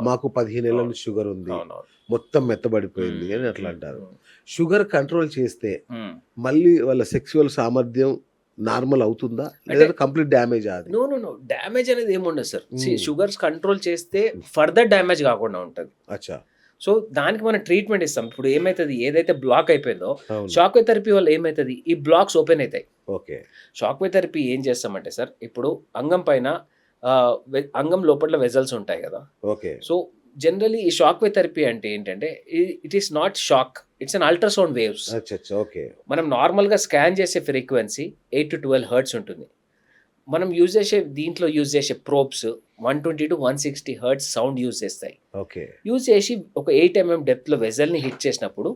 మాకు 15 ఏళ్ల నుంచి షుగర్ ఉంది, అవునవును. మొత్తం మెత్తబడిపోయింది అని అట్లా అంటారు. ఉమ్. షుగర్ కంట్రోల్ చేస్తే ఉమ్. మళ్ళీ వాళ్ళ సెక్సువల్ సామర్థ్యం నార్మల్ అవుతుందా? లేదా కంప్లీట్ డ్యామేజ్ అది? నో నో నో డ్యామేజ్ అనేది ఏముండదు సార్. Hmm. షుగర్స్ కంట్రోల్ చేస్తే ఫర్దర్ డ్యామేజ్ కాకుండా ఉంటుంది. అచ్చా. సో దానికి మనం ట్రీట్మెంట్ ఇస్తాం. ఇప్పుడు ఏమవుతుంది, ఏదైతే బ్లాక్ అయిపోయిందో అవును. షాక్ వేవ్ థెరపీ వల్ల ఏమవుతుంది, ఈ బ్లాక్స్ ఓపెన్ అవుతాయి. ఓకే. షాక్ వేవ్ థెరపీ ఏం చేస్తామంటే సార్, ఇప్పుడు అంగం పైన అంగం లోపల వెజల్స్ ఉంటాయి కదా. ఓకే. సో జనరలీ ఈ షాక్ వేవ్ థెరపీ అంటే ఏంటంటే it is not shock, it's an ultrasound waves. అచ్చా. ఓకే. మనం నార్మల్గా స్కాన్ చేసే ఫ్రీక్వెన్సీ 8 to 12 హర్ట్స్ ఉంటుంది. మనం దీంట్లో యూజ్ చేసే probes 120 to 160 hertz sound use చేస్తాయి. ఓకే. యూజ్ చేసి ఒక 8 mm డెప్త్లో వెజల్ని హిట్ చేసినప్పుడు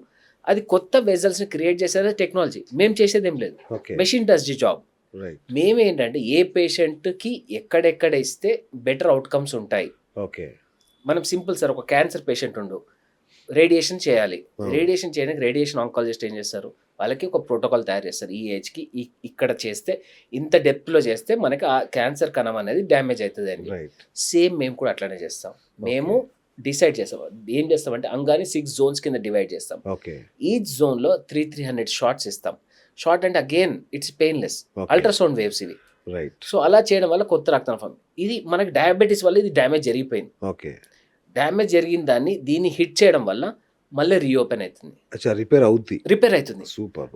అది కొత్త వెజల్స్ని క్రియేట్ చేసేది టెక్నాలజీ. మేము చేసేది ఏం లేదు, okay. Machine does the job. Right. మేమేంటంటే ఏ పేషెంట్కి ఎక్కడెక్కడ ఇస్తే బెటర్ అవుట్కమ్స్ ఉంటాయి. ఓకే. మనం సింపుల్ సార్, ఒక క్యాన్సర్ పేషెంట్ ఉండు, రేడియేషన్ చేయాలి. Hmm. రేడియేషన్ చేయడానికి రేడియేషన్ ఆంకాలజిస్ట్ ఏం చేస్తారు, వాళ్ళకి ఒక ప్రోటోకాల్ తయారు చేస్తారు. ఈ ఏజ్కి ఇక్కడ చేస్తే, ఇంత డెప్త్లో చేస్తే మనకి ఆ క్యాన్సర్ కణం అనేది డ్యామేజ్ అవుతుంది అని. రైట్. సేమ్ మేము కూడా అట్లానే చేస్తాం. మేము డిసైడ్ చేస్తాం, ఏం చేస్తామంటే అంగాన్ని 6 zones కింద డివైడ్ చేస్తాం. ఓకే. ఈచ్ జోన్లో 300 షార్ట్స్ ఇస్తాం. షార్ట్ అంటే again it's painless, Okay. Ultrasound waves ఇవి. రైట్. సో అలా చేయడం వల్ల కొత్త రక్తం ఫామ్. ఇది మనకి డయాబెటీస్ వల్ల ఇది డ్యామేజ్ జరిగిపోయింది. ఓకే. డ్యామేజ్ జరిగిన దీన్ని హిట్ చేయడం వల్ల మళ్ళీ రీఓపెన్ అవుతుంది, అచ్చా, రిపేర్ అవుద్ది. రిపేర్ అవుతుంది. సూపర్.